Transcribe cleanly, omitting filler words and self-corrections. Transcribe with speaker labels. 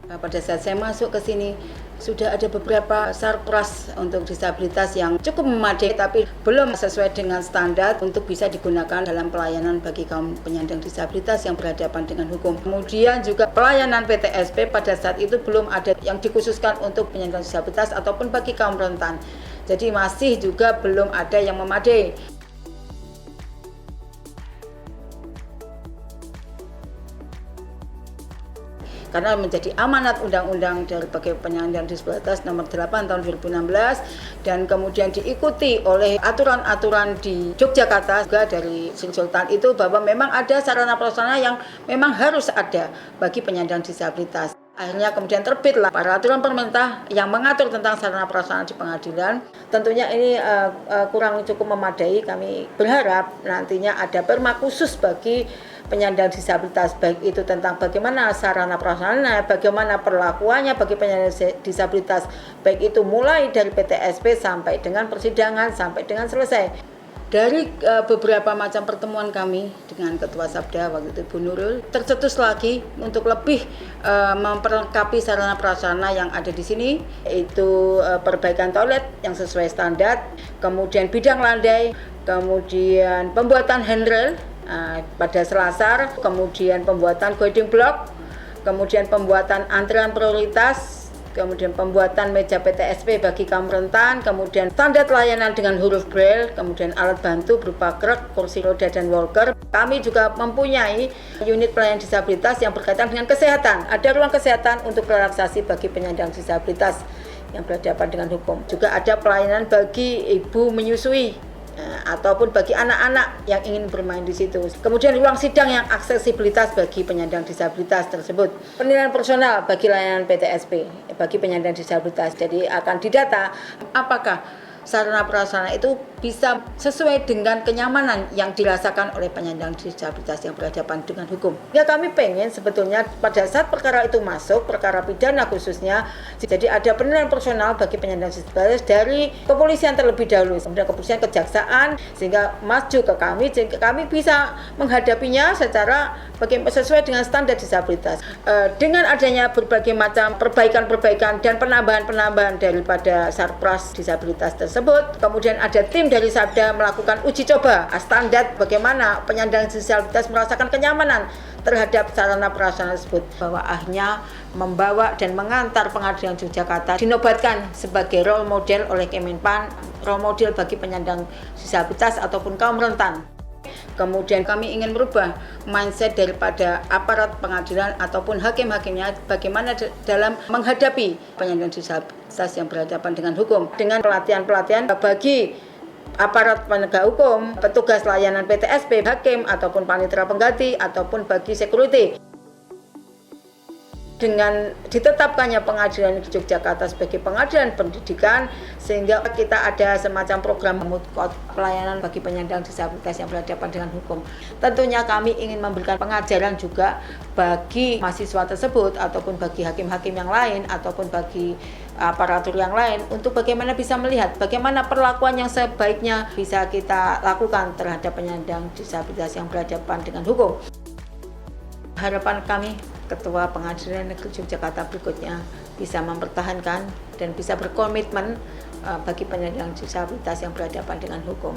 Speaker 1: Pada saat saya masuk ke sini, sudah ada beberapa sarpras untuk disabilitas yang cukup memadai, tapi belum sesuai dengan standar untuk bisa digunakan dalam pelayanan bagi kaum penyandang disabilitas yang berhadapan dengan hukum. Kemudian juga pelayanan PTSP pada saat itu belum ada yang dikhususkan untuk penyandang disabilitas ataupun bagi kaum rentan. Jadi masih juga belum ada yang memadai. Karena menjadi amanat undang-undang dari bagi penyandang disabilitas nomor 8 tahun 2016 dan kemudian diikuti oleh aturan-aturan di Yogyakarta juga dari Sri Sultan itu bahwa memang ada sarana prasarana yang memang harus ada bagi penyandang disabilitas. Akhirnya kemudian terbitlah peraturan pemerintah yang mengatur tentang sarana prasarana di pengadilan. Tentunya ini kurang cukup memadai. Kami berharap nantinya ada perma khusus bagi penyandang disabilitas, baik itu tentang bagaimana sarana prasarana, bagaimana perlakuannya bagi penyandang disabilitas, baik itu mulai dari PTSP sampai dengan persidangan sampai dengan selesai. Dari beberapa macam pertemuan kami dengan Ketua Sabda waktu itu Bu Nurul, tercetus lagi untuk lebih memperlengkapi sarana prasarana yang ada di sini, yaitu perbaikan toilet yang sesuai standar, kemudian bidang landai, kemudian pembuatan handrail pada selasar, kemudian pembuatan guiding block, kemudian pembuatan antrian prioritas, kemudian pembuatan meja PTSP bagi kaum rentan, kemudian standar layanan dengan huruf braille, kemudian alat bantu berupa krek, kursi roda, dan walker. Kami juga mempunyai unit pelayanan disabilitas yang berkaitan dengan kesehatan. Ada ruang kesehatan untuk relaksasi bagi penyandang disabilitas yang berhadapan dengan hukum. Juga ada pelayanan bagi ibu menyusui ataupun bagi anak-anak yang ingin bermain di situ. Kemudian ruang sidang yang aksesibilitas bagi penyandang disabilitas tersebut. Penilaian personal bagi layanan PTSP bagi penyandang disabilitas. Jadi akan didata apakah sarana prasarana itu bisa sesuai dengan kenyamanan yang dirasakan oleh penyandang disabilitas yang berhadapan dengan hukum. Ya, kami pengen sebetulnya pada saat perkara itu masuk, perkara pidana khususnya, jadi ada penilaian personal bagi penyandang disabilitas dari kepolisian terlebih dahulu, kemudian kepolisian, kejaksaan, sehingga maju ke kami, sehingga kami bisa menghadapinya secara sesuai dengan standar disabilitas. Dengan adanya berbagai macam perbaikan-perbaikan dan penambahan-penambahan daripada sarpras disabilitas tersebut, kemudian ada tim dari Sabda melakukan uji coba standar bagaimana penyandang disabilitas merasakan kenyamanan terhadap sarana prasarana tersebut, bahwa akhirnya membawa dan mengantar Pengadilan Yogyakarta dinobatkan sebagai role model oleh Kemenpan, role model bagi penyandang disabilitas ataupun kaum rentan. Kemudian kami ingin merubah mindset daripada aparat pengadilan ataupun hakim-hakimnya bagaimana dalam menghadapi penyandang disabilitas yang berhadapan dengan hukum, dengan pelatihan-pelatihan bagi aparat penegak hukum, petugas layanan PTSP, hakim ataupun panitera pengganti ataupun bagi security. Dengan ditetapkannya Pengadilan Yogyakarta sebagai pengadilan pendidikan, sehingga kita ada semacam program Moodcourt pelayanan bagi penyandang disabilitas yang berhadapan dengan hukum. Tentunya kami ingin memberikan pengajaran juga bagi mahasiswa tersebut ataupun bagi hakim-hakim yang lain ataupun bagi aparatur yang lain untuk bagaimana bisa melihat bagaimana perlakuan yang sebaiknya bisa kita lakukan terhadap penyandang disabilitas yang berhadapan dengan hukum. Harapan kami Ketua Pengadilan Negeri Yogyakarta berikutnya bisa mempertahankan dan bisa berkomitmen bagi penyandang disabilitas yang berhadapan dengan hukum.